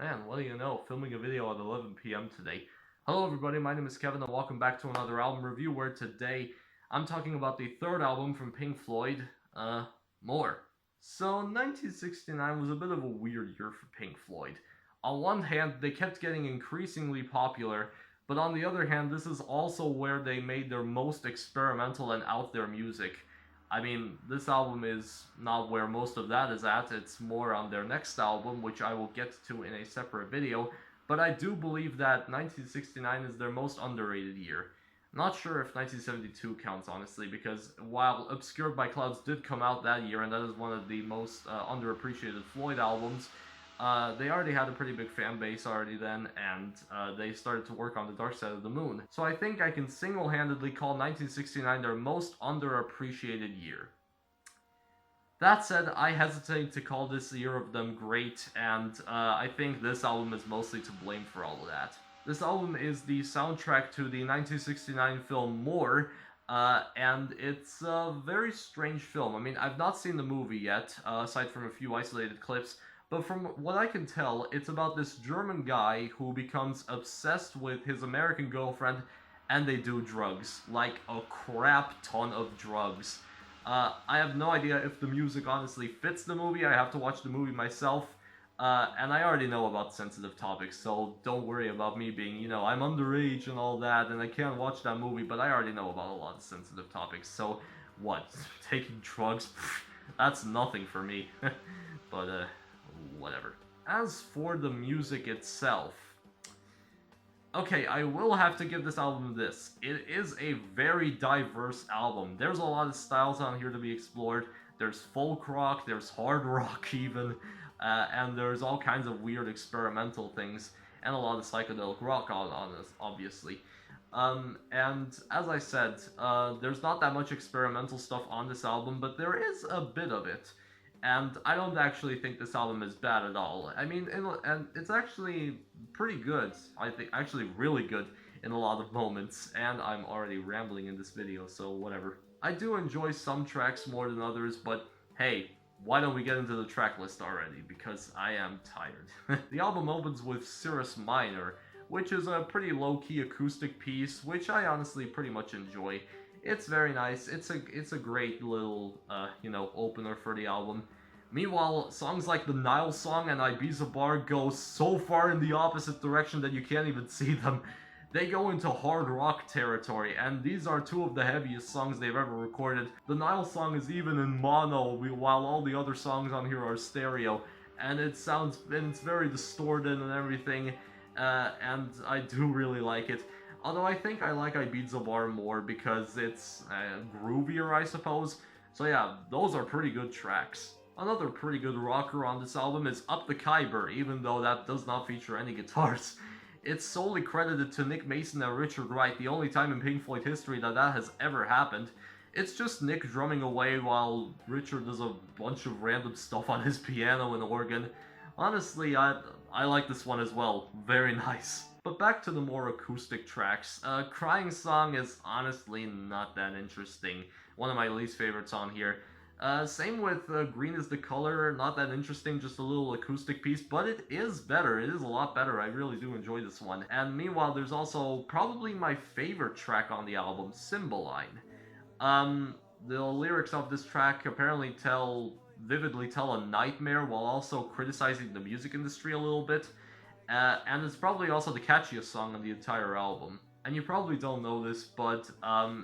Man, what do you know? Filming a video at 11 p.m. today. Hello everybody, my name is Kevin and welcome back to another album review where today I'm talking about the third album from Pink Floyd, More. So 1969 was a bit of a weird year for Pink Floyd. On one hand, they kept getting increasingly popular, but on the other hand, this is also where they made their most experimental and out there music. I mean, this album is not where most of that is at, it's more on their next album, which I will get to in a separate video, but I do believe that 1969 is their most underrated year. Not sure if 1972 counts, honestly, because while Obscured by Clouds did come out that year, and that is one of the most underappreciated Floyd albums, they already had a pretty big fan base already then, and they started to work on The Dark Side of the Moon. So I think I can single-handedly call 1969 their most underappreciated year. That said, I hesitate to call this year of them great, and I think this album is mostly to blame for all of that. This album is the soundtrack to the 1969 film More, and it's a very strange film. I mean, I've not seen the movie yet, aside from a few isolated clips, but from what I can tell, it's about this German guy who becomes obsessed with his American girlfriend, and they do drugs. Like, a crap ton of drugs. I have no idea if the music honestly fits the movie. I have to watch the movie myself. And I already know about sensitive topics, so don't worry about me being, I'm underage and all that, and I can't watch that movie, but I already know about a lot of sensitive topics, so what? Taking drugs? That's nothing for me. But, whatever. As for the music itself, okay, I will have to give this album this. It is a very diverse album. There's a lot of styles on here to be explored. There's folk rock, there's hard rock even, and there's all kinds of weird experimental things, and a lot of psychedelic rock on this, obviously. And as I said, there's not that much experimental stuff on this album, but there is a bit of it. And I don't actually think this album is bad at all. I mean, and it's actually pretty good. I think actually really good in a lot of moments. And I'm already rambling in this video, so whatever. I do enjoy some tracks more than others, but hey, why don't we get into the track list already? Because I am tired. The album opens with Cirrus Minor, which is a pretty low-key acoustic piece, which I honestly pretty much enjoy. It's very nice. It's a great little, opener for the album. Meanwhile, songs like the Nile Song and Ibiza Bar go so far in the opposite direction that you can't even see them. They go into hard rock territory, and these are two of the heaviest songs they've ever recorded. The Nile Song is even in mono, while all the other songs on here are stereo, and it's very distorted and everything, and I do really like it. Although I think I like Ibiza Bar more because it's groovier, I suppose. So yeah, those are pretty good tracks. Another pretty good rocker on this album is Up the Khyber, even though that does not feature any guitars. It's solely credited to Nick Mason and Richard Wright, the only time in Pink Floyd history that has ever happened. It's just Nick drumming away while Richard does a bunch of random stuff on his piano and organ. Honestly, I like this one as well. Very nice. But back to the more acoustic tracks. Crying Song is honestly not that interesting. One of my least favorites on here. Same with Green is the Color, not that interesting, just a little acoustic piece, but it is better. It is a lot better. I really do enjoy this one. And meanwhile, there's also probably my favorite track on the album, Cymbaline. The lyrics of this track apparently vividly tell a nightmare while also criticizing the music industry a little bit. And it's probably also the catchiest song on the entire album. And you probably don't know this, but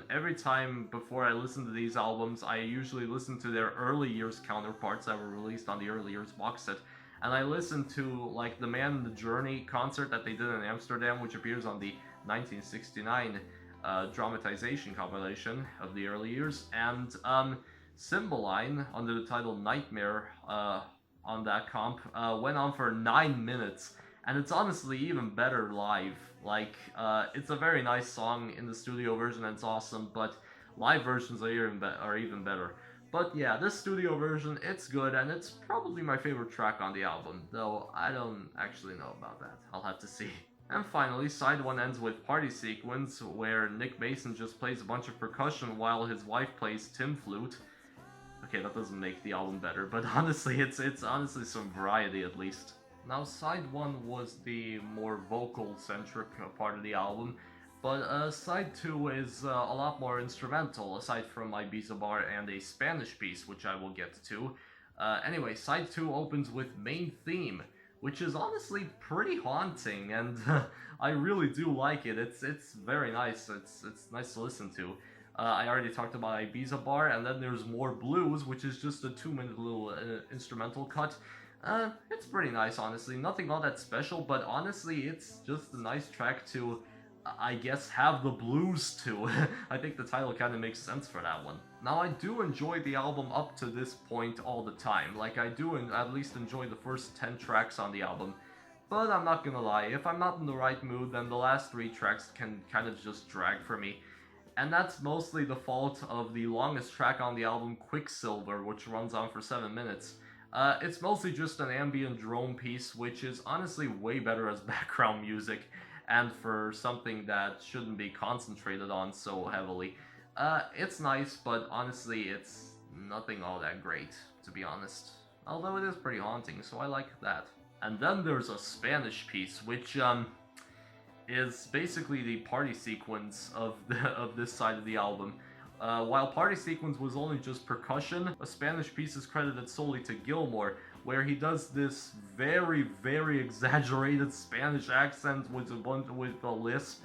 every time before I listen to these albums, I usually listen to their early years counterparts that were released on the early years box set. And I listen to, like, the Man in the Journey concert that they did in Amsterdam, which appears on the 1969 dramatization compilation of the early years, and Cymbaline, under the title Nightmare on that comp, went on for 9 minutes. And it's honestly even better live. Like, it's a very nice song in the studio version and it's awesome, but live versions are even better. But yeah, this studio version, it's good, and it's probably my favorite track on the album, though I don't actually know about that. I'll have to see. And finally, side 1 ends with Party Sequence, where Nick Mason just plays a bunch of percussion while his wife plays tin flute. Okay, that doesn't make the album better, but honestly, it's honestly some variety at least. Now, side 1 was the more vocal-centric part of the album, but side 2 is a lot more instrumental, aside from Ibiza bar and a Spanish piece, which I will get to. Anyway, side 2 opens with Main Theme, which is honestly pretty haunting, and I really do like it. It's very nice. It's nice to listen to. I already talked about Ibiza bar, and then there's More Blues, which is just a 2-minute little instrumental cut. It's pretty nice, honestly. Nothing all that special, but honestly, it's just a nice track to, I guess, have the blues to. I think the title kind of makes sense for that one. Now, I do enjoy the album up to this point all the time. Like, I do at least enjoy the first 10 tracks on the album. But I'm not gonna lie, if I'm not in the right mood, then the last 3 tracks can kind of just drag for me. And that's mostly the fault of the longest track on the album, Quicksilver, which runs on for 7 minutes. It's mostly just an ambient drone piece, which is honestly way better as background music, and for something that shouldn't be concentrated on so heavily. It's nice, but honestly, it's nothing all that great, to be honest. Although it is pretty haunting, so I like that. And then there's a Spanish piece, which, is basically the party sequence of this side of the album. While party sequence was only just percussion, a Spanish piece is credited solely to Gilmour, where he does this very, very exaggerated Spanish accent with a lisp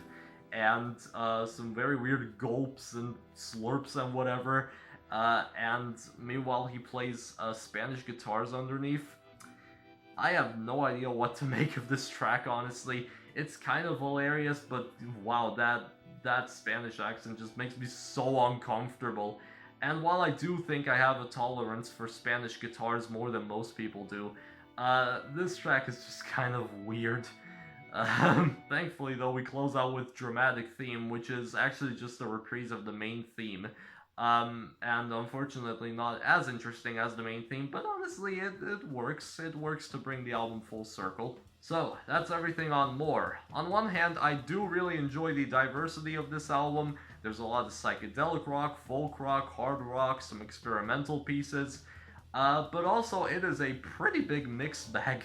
and some very weird gulps and slurps and whatever. And meanwhile, he plays Spanish guitars underneath. I have no idea what to make of this track, honestly. It's kind of hilarious, but wow, that Spanish accent just makes me so uncomfortable. And while I do think I have a tolerance for Spanish guitars more than most people do, this track is just kind of weird. Thankfully, though, we close out with Dramatic Theme, which is actually just a reprise of the main theme. And unfortunately not as interesting as the main theme, but honestly, it works. It works to bring the album full circle. So, that's everything on More. On one hand, I do really enjoy the diversity of this album. There's a lot of psychedelic rock, folk rock, hard rock, some experimental pieces. But also, it is a pretty big mixed bag.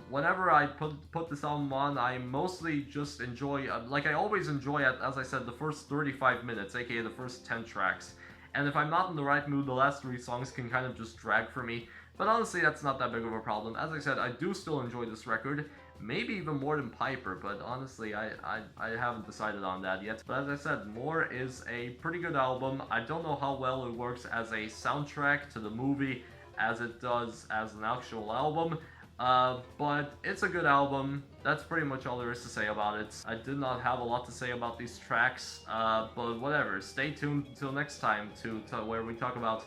Whenever I put this album on, I mostly just enjoy, like I always enjoy, as I said, the first 35 minutes, aka the first 10 tracks. And if I'm not in the right mood, the last 3 songs can kind of just drag for me. But honestly, that's not that big of a problem. As I said, I do still enjoy this record, maybe even more than Piper, but honestly, I haven't decided on that yet. But as I said, More is a pretty good album. I don't know how well it works as a soundtrack to the movie as it does as an actual album. But it's a good album. That's pretty much all there is to say about it. I did not have a lot to say about these tracks, but whatever. Stay tuned until next time to where we talk about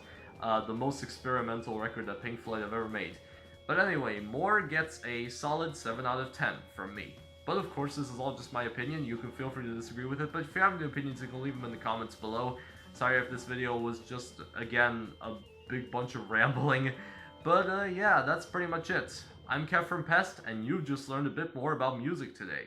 the most experimental record that Pink Floyd have ever made. But anyway, More gets a solid 7 out of 10 from me. But of course, this is all just my opinion. You can feel free to disagree with it, but if you have any opinions, you can leave them in the comments below. Sorry if this video was just, again, a big bunch of rambling. But yeah, that's pretty much it. I'm Kev from Pest, and you've just learned a bit more about music today.